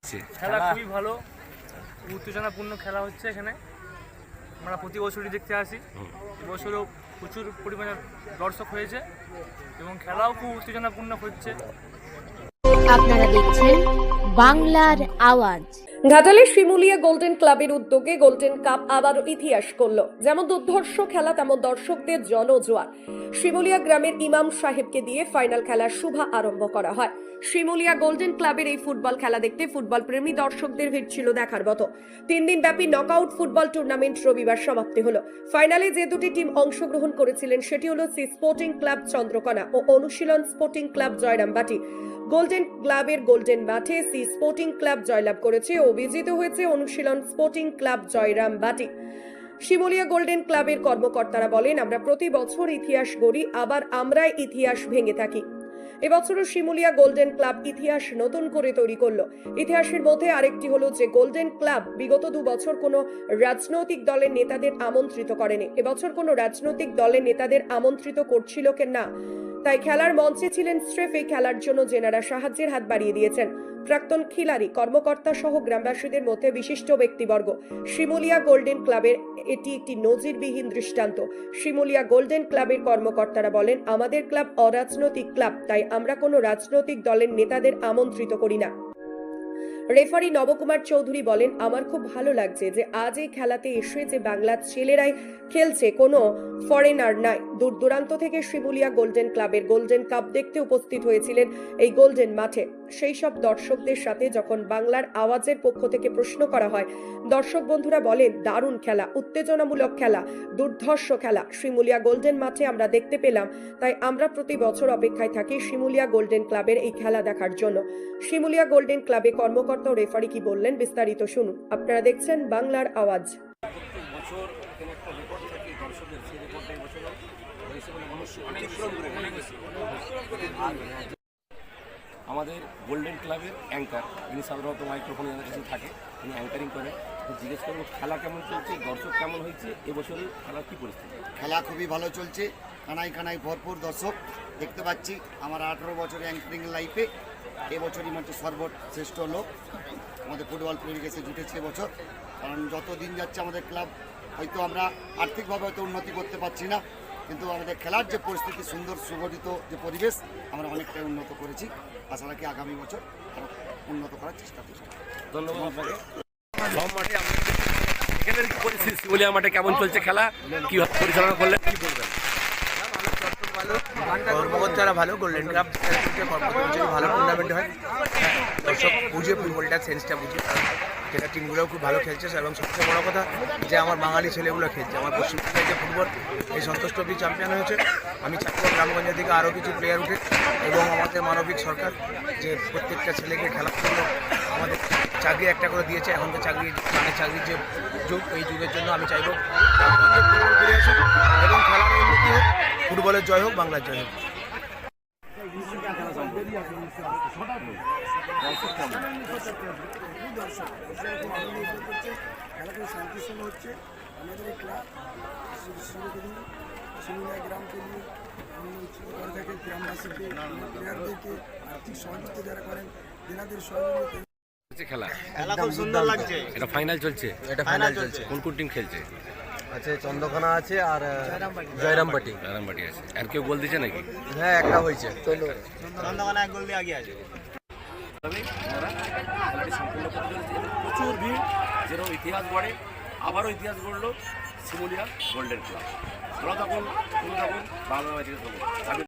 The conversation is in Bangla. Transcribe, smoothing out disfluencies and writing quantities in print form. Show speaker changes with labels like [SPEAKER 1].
[SPEAKER 1] হচ্ছে?
[SPEAKER 2] খেলা খুবই ভালো, উত্তেজনাপূর্ণ খেলা হচ্ছে এখানে। আমরা প্রতি বছরই দেখতে আসি, এবছরও প্রচুর পরিমাণে দর্শক হয়েছে এবং খেলাও খুব উত্তেজনাপূর্ণ হচ্ছে।
[SPEAKER 3] আপনারা দেখছেন বাংলার আওয়াজ।
[SPEAKER 4] ঘাটালের শিমুলিয়া গোল্ডেন ক্লাবের উদ্যোগে গোল্ডেন কাপ আবারও ইতিহাস করলো। যেমন দুর্ধর্ষ খেলা, তেমন দর্শকদের জনজোয়ার। শিমুলিয়া গ্রামের ইমাম সাহেবকে দিয়ে ফাইনাল খেলার শুভ আরম্ভ করা হয়। শিমুলিয়া গোল্ডেন ক্লাবের এই ফুটবল খেলা দেখতে ফুটবল প্রেমী দর্শকদের ভিড় ছিল দেখার মতো। 3 দিন ব্যাপী নকআউট ফুটবল টুর্নামেন্ট রবিবার সমাপ্তি হলো। ফাইনালে যে দুটি টিম অংশগ্রহণ করেছিলেন সেটি হলো সি স্পোর্টিং ক্লাব চন্দ্রকোনা ও অনুশীলন স্পোর্টিং ক্লাব জয়রামবাটি। গোল্ডেন ক্লাবের গোল্ডেন মাঠে সি স্পোর্টিং ক্লাব জয়লাভ করেছে ও বিজিত হয়েছে অনুশীলন sporting club Jayrambati. Shimulia golden ক্লাবের কর্মকর্তারা বলেন, আমরা প্রতি বছর ইতিহাস গড়ি, আবার আমরাই ইতিহাস ভেঙে থাকি। এবছরও শিমুলিয়া গোল্ডেন ক্লাব ইতিহাস নতুন করে তৈরি করলো। ইতিহাসের মধ্যে আরেকটি হলো যে গোল্ডেন ক্লাব বিগত 2 বছর কোনো রাজনৈতিক দলের নেতাদের আমন্ত্রিত করেনি। এবছর কোনো রাজনৈতিক দলের নেতাদের আমন্ত্রিত করছিল না, তাই খেলার মঞ্চে ছিলেন স্রেফ এই খেলার জন্য যেনারা সাহায্যের হাত বাড়িয়ে দিয়েছেন। প্রাক্তন খিলাড়ি, কর্মকর্তা সহ গ্রামবাসীদের মধ্যে বিশিষ্ট ব্যক্তিবর্গ। শিমুলিয়া গোল্ডেন ক্লাবের এটি একটি নজিরবিহীন দৃষ্টান্ত। শিমুলিয়া গোল্ডেন ক্লাবের কর্মকর্তারা বলেন, আমাদের ক্লাব অরাজনৈতিক ক্লাব, তাই আমরা কোনো রাজনৈতিক দলের নেতাদের আমন্ত্রিত করি না। রেফারি নবকুমার চৌধুরী বলেন, আমার খুব ভালো লাগছে যে আজ এই খেলাতে এসে যে বাংলার ছেলেরাই খেলছে, কোনো ফরেনার নাই। দূর দূরান্ত থেকে শিমুলিয়া গোল্ডেন ক্লাবের গোল্ডেন কাপ দেখতে উপস্থিত হয়েছিলেন এই গোল্ডেন মাঠে। সেই সব দর্শকদের সাথে যখন বাংলার আওয়াজের পক্ষ থেকে প্রশ্ন করা হয়, দর্শক বন্ধুরা বলেন, দারুণ খেলা, উত্তেজনামূলক খেলা, দুর্ধর্ষ খেলা শিমুলিয়া গোল্ডেন মাঠে আমরা দেখতে পেলাম। তাই আমরা প্রতি বছর অপেক্ষায় থাকি শিমুলিয়া গোল্ডেন ক্লাবের এই খেলা দেখার জন্য। শিমুলিয়া গোল্ডেন ক্লাবে কর্মকর্তা ও রেফারি কি বললেন বিস্তারিত শুনুন। আপনারা দেখছেন বাংলার আওয়াজ।
[SPEAKER 1] আমাদের গোল্ডেন ক্লাবের অ্যাঙ্কার, যিনি সাধারণত মাইক্রোফোনে কাছে থাকে, তিনি অ্যাঙ্কারিং করেন। জিজ্ঞেস করবো খেলা কেমন চলছে, দর্শক কেমন হয়েছে, এবছরে খেলার কী পরিস্থিতি?
[SPEAKER 5] খেলা খুবই ভালো চলছে, কানায় কানায় ভরপুর দর্শক দেখতে পাচ্ছি। আমার 18 বছরের অ্যাঙ্কারিং লাইফে এবছরই মাত্র সর্বশ্রেষ্ঠ লোক আমাদের ফুটবল প্রেমী কাছে জুটেছে এবছর। কারণ যত দিন যাচ্ছে আমাদের ক্লাব, হয়তো আমরা আর্থিকভাবে হয়তো উন্নতি করতে পারছি না, কিন্তু আমাদের খেলার যে পরিস্থিতি, সুন্দর সুগঠিত যে পরিবেশ, আমরা অনেকটাই উন্নত করেছি। আশা রাখি আগামী বছর আরও উন্নত করার চেষ্টা করছি।
[SPEAKER 1] ধন্যবাদ আপনাকে। সব মাঠে এখানের কি পরিস্থিতি, শিমুলিয়া মাঠে কেমন চলছে খেলা, কীভাবে পরিচালনা করলেন, কী বলবেন?
[SPEAKER 6] কর্মকর্তারা ভালো, গোল্ডেন কাপ ভালো টুর্নামেন্ট হয়, দর্শক বুঝে ফুটবলটার সেন্সটা বুঝে, যেটা টিমগুলোও খুব ভালো খেলছে। এবং সবচেয়ে বড় কথা যে আমার বাঙালি ছেলেগুলো খেলছে, আমার পশ্চিমবঙ্গের যে ফুটবল এই সন্তোষ ট্রফি চ্যাম্পিয়ন হয়েছে। আমি চাচ্ছি গ্রামগঞ্জের দিকে আরও কিছু প্লেয়ার উঠে এবং আমাদের মানবিক সরকার যে প্রত্যেকটা ছেলেকে খেলার জন্য আমাদের চাকরি একটা করে দিয়েছে। এখন তো চাকরির যে যুগ, এই যুগের জন্য আমি চাইব গ্রামগঞ্জে ফুটবল ফিরে আসুক এবং খেলার উন্নতি হোক, ফুটবলের জয় হোক, বাংলার জয় হোক।
[SPEAKER 7] খেলাটা শান্তিপূর্ণ হচ্ছে। আমাদের ক্লাব শিমুলিয়া গ্রামকে নিয়ে করে থাকে, গ্রামবাসীকে, প্লেয়ারদেরকে আর্থিক সহযোগিতা যারা করেন তেনাদের সহযোগিতা।
[SPEAKER 1] খেলা
[SPEAKER 6] খুব সুন্দর লাগছে।
[SPEAKER 1] এটা ফাইনাল চলছে?
[SPEAKER 6] এটা ফাইনাল চলছে।
[SPEAKER 1] কোন কোন টিম খেলছে?
[SPEAKER 6] আছে চন্দ্রকোনা আছে আর জয়রামবাটি
[SPEAKER 1] আছে। আর কেউ গোল দিচ্ছে নাকি?
[SPEAKER 6] হ্যাঁ, একটা হয়েছে।
[SPEAKER 7] চন্দ্রকোনা 1 গোল দিয়ে আগে আছে।
[SPEAKER 1] প্রচুর ভিড়, যেরকম ইতিহাস গড়ে, আবারও ইতিহাস গড়লো শিমুলিয়া গোল্ডেন ক্লাব। তখন বাংলা